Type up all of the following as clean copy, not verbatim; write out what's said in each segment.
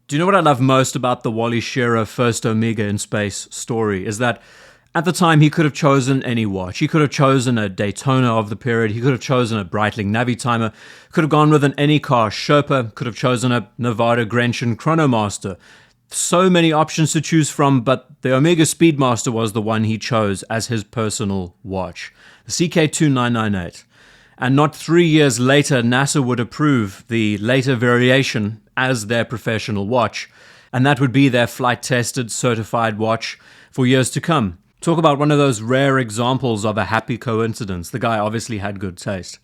Do you know what I love most about the Wally Schirra first Omega in space story is that at the time he could have chosen any watch. He could have chosen a Daytona of the period. He could have chosen a Breitling Navitimer. Could have gone with an Anycar Sherpa. Could have chosen a Nevada Grenchen Chronomaster. So many options to choose from, but the Omega Speedmaster was the one he chose as his personal watch. The CK2998. And not 3 years later, NASA would approve the later variation as their professional watch. And that would be their flight-tested, certified watch for years to come. Talk about one of those rare examples of a happy coincidence. The guy obviously had good taste.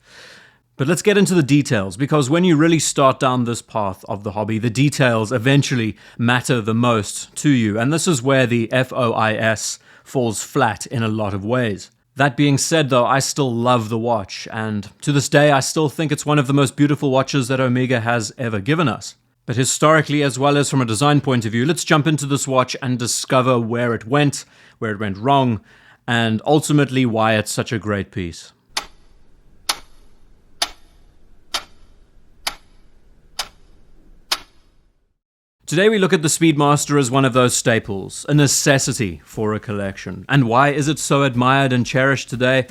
But let's get into the details, because when you really start down this path of the hobby, the details eventually matter the most to you. And this is where the FOIS falls flat in a lot of ways. That being said, though, I still love the watch, and to this day I still think it's one of the most beautiful watches that Omega has ever given us. But historically, as well as from a design point of view, let's jump into this watch and discover where it went wrong, and ultimately why it's such a great piece. Today we look at the Speedmaster as one of those staples, a necessity for a collection. And why is it so admired and cherished today?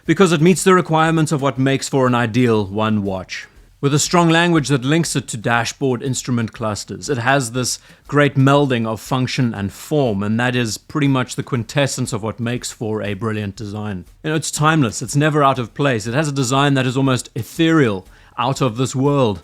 Because it meets the requirements of what makes for an ideal one watch. With a strong language that links it to dashboard instrument clusters, it has this great melding of function and form, and that is pretty much the quintessence of what makes for a brilliant design. You know, it's timeless, it's never out of place, it has a design that is almost ethereal, out of this world,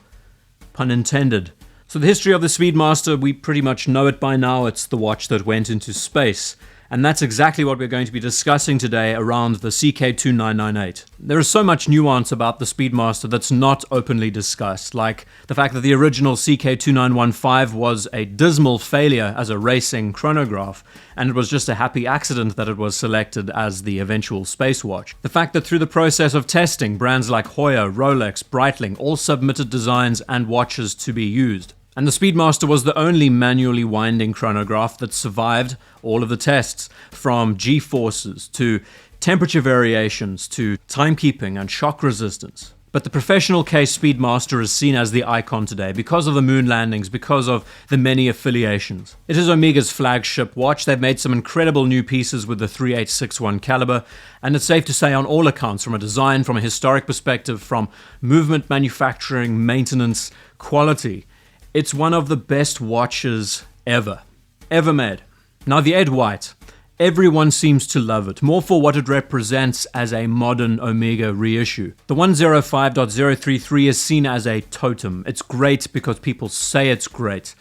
pun intended. So the history of the Speedmaster, we pretty much know it by now. It's the watch that went into space. And that's exactly what we're going to be discussing today around the CK2998. There is so much nuance about the Speedmaster that's not openly discussed, like the fact that the original CK2915 was a dismal failure as a racing chronograph, and it was just a happy accident that it was selected as the eventual space watch. The fact that through the process of testing, brands like Hoya, Rolex, Breitling all submitted designs and watches to be used. And the Speedmaster was the only manually winding chronograph that survived all of the tests, from G-forces to temperature variations to timekeeping and shock resistance. But the professional case Speedmaster is seen as the icon today because of the moon landings, because of the many affiliations. It is Omega's flagship watch. They've made some incredible new pieces with the 3861 caliber, and it's safe to say on all accounts, from a design, from a historic perspective, from movement, manufacturing, maintenance, quality, it's one of the best watches ever made. Now the Ed White, everyone seems to love it, more for what it represents as a modern Omega reissue. The 105.033 is seen as a totem. It's great because people say it's great.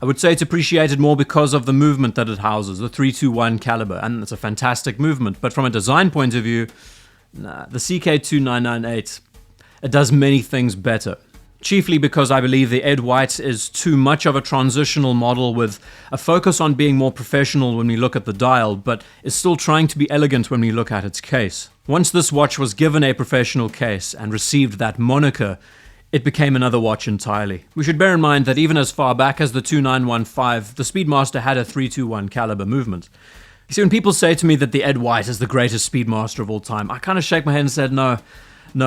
I would say it's appreciated more because of the movement that it houses, the 321 caliber, and it's a fantastic movement. But from a design point of view, the CK2998, it does many things better. Chiefly because I believe the Ed White is too much of a transitional model with a focus on being more professional when we look at the dial, but is still trying to be elegant when we look at its case. Once this watch was given a professional case and received that moniker, it became another watch entirely. We should bear in mind that even as far back as the 2915, the Speedmaster had a 321 caliber movement. You see, when people say to me that the Ed White is the greatest Speedmaster of all time, I kind of shake my head and said, no,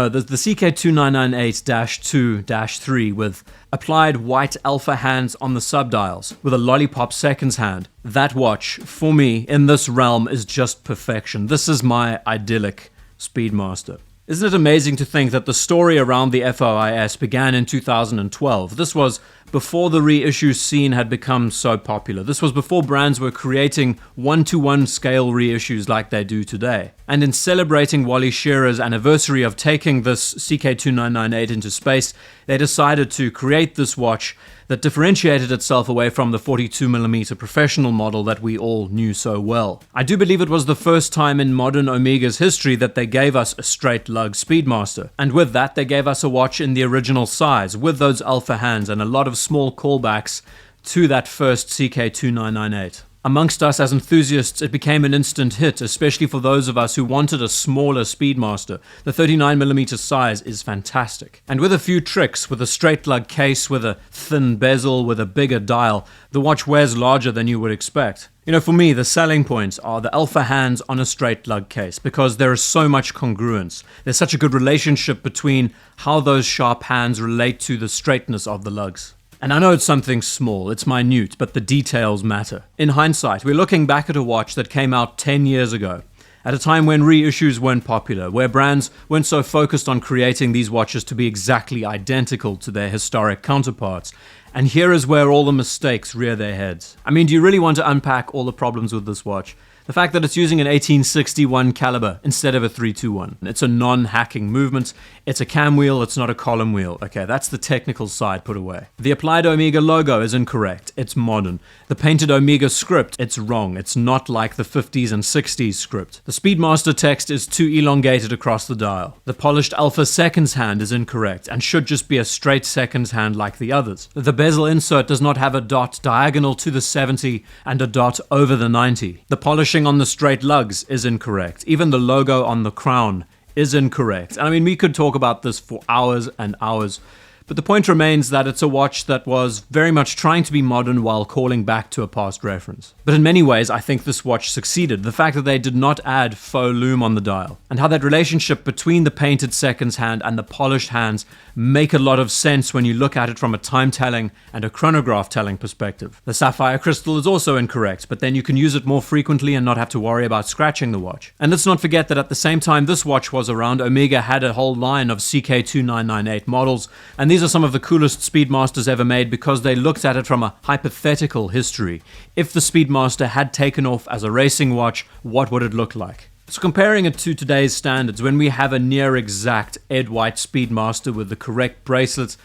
the CK2998-2-3 with applied white alpha hands on the subdials with a lollipop seconds hand. That watch, for me, in this realm is just perfection. This is my idyllic Speedmaster. Isn't it amazing to think that the story around the FOIS began in 2012? This was before the reissue scene had become so popular. This was before brands were creating one-to-one scale reissues like they do today. And in celebrating Wally Schirra's anniversary of taking this CK2998 into space, they decided to create this watch that differentiated itself away from the 42mm professional model that we all knew so well. I do believe it was the first time in modern Omega's history that they gave us a straight lug Speedmaster. And with that, they gave us a watch in the original size, with those alpha hands and a lot of small callbacks to that first CK2998. Amongst us as enthusiasts, it became an instant hit, especially for those of us who wanted a smaller Speedmaster. The 39mm size is fantastic. And with a few tricks, with a straight lug case, with a thin bezel, with a bigger dial, the watch wears larger than you would expect. You know, for me, the selling points are the alpha hands on a straight lug case, because there is so much congruence. There's such a good relationship between how those sharp hands relate to the straightness of the lugs. And I know it's something small, it's minute, but the details matter. In hindsight, we're looking back at a watch that came out 10 years ago, at a time when reissues weren't popular, where brands weren't so focused on creating these watches to be exactly identical to their historic counterparts. And here is where all the mistakes rear their heads. I mean, do you really want to unpack all the problems with this watch? The fact that it's using an 1861 caliber instead of a 321. It's a non-hacking movement. It's a cam wheel, it's not a column wheel. Okay, that's the technical side put away. The applied Omega logo is incorrect. It's modern. The painted Omega script, it's wrong. It's not like the 50s and 60s script. The Speedmaster text is too elongated across the dial. The polished Alpha seconds hand is incorrect and should just be a straight seconds hand like the others. The bezel insert does not have a dot diagonal to the 70 and a dot over the 90. The polishing on the straight lugs is incorrect. Even the logo on the crown is incorrect. And I mean, we could talk about this for hours and hours, but the point remains that it's a watch that was very much trying to be modern while calling back to a past reference. But in many ways, I think this watch succeeded. The fact that they did not add faux lume on the dial, and how that relationship between the painted seconds hand and the polished hands make a lot of sense when you look at it from a time telling and a chronograph telling perspective. The sapphire crystal is also incorrect, but then you can use it more frequently and not have to worry about scratching the watch. And let's not forget that at the same time this watch was around, Omega had a whole line of CK2998 models, and these are some of the coolest Speedmasters ever made because they looked at it from a hypothetical history. If the Speedmaster had taken off as a racing watch, what would it look like? So comparing it to today's standards, when we have a near exact Ed White Speedmaster with the correct bracelets,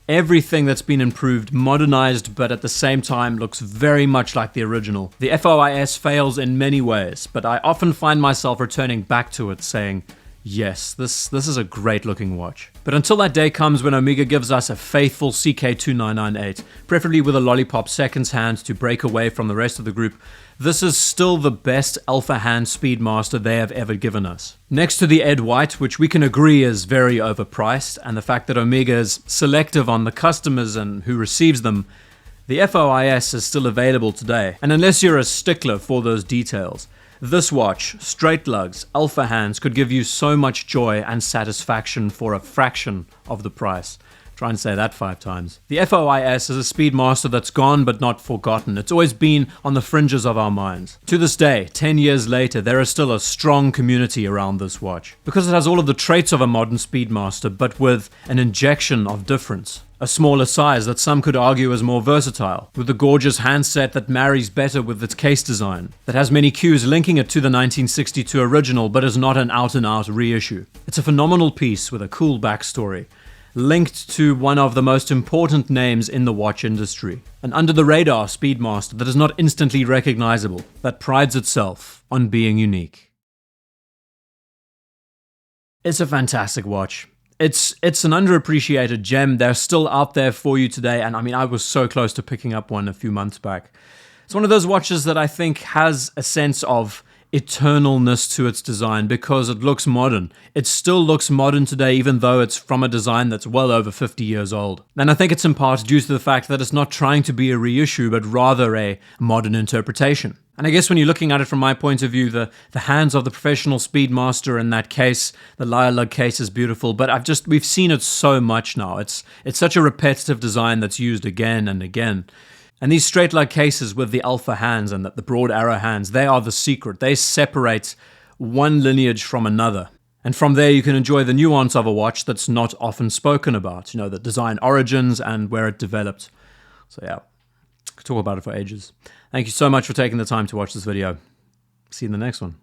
everything that's been improved, modernized, but at the same time looks very much like the original. The FOIS fails in many ways, but I often find myself returning back to it saying, yes, this is a great looking watch. But until that day comes when Omega gives us a faithful CK2998, preferably with a lollipop seconds hand to break away from the rest of the group, this is still the best alpha hand Speedmaster they have ever given us. Next to the Ed White, which we can agree is very overpriced, and the fact that Omega is selective on the customers and who receives them, the FOIS is still available today. And unless you're a stickler for those details, this watch, straight lugs, alpha hands could give you so much joy and satisfaction for a fraction of the price. Try and say that 5 times. The FOIS is a Speedmaster that's gone but not forgotten. It's always been on the fringes of our minds. To this day, 10 years later, there is still a strong community around this watch. Because it has all of the traits of a modern Speedmaster, but with an injection of difference. A smaller size that some could argue is more versatile, with a gorgeous handset that marries better with its case design, that has many cues linking it to the 1962 original but is not an out-and-out reissue. It's a phenomenal piece with a cool backstory, linked to one of the most important names in the watch industry. An under-the-radar Speedmaster that is not instantly recognizable, that prides itself on being unique. It's a fantastic watch. It's an underappreciated gem. They're still out there for you today, and I mean, I was so close to picking up one a few months back. It's one of those watches that I think has a sense of eternalness to its design because it looks modern. It still looks modern today, even though it's from a design that's well over 50 years old. And I think it's in part due to the fact that it's not trying to be a reissue, but rather a modern interpretation. And I guess when you're looking at it from my point of view, the hands of the professional Speedmaster in that case, the lyre lug case is beautiful, but we've seen it so much now. It's such a repetitive design that's used again and again. And these straight lug cases with the alpha hands and the broad arrow hands, they are the secret. They separate one lineage from another. And from there you can enjoy the nuance of a watch that's not often spoken about. You know, the design origins and where it developed. So yeah, could talk about it for ages. Thank you so much for taking the time to watch this video. See you in the next one.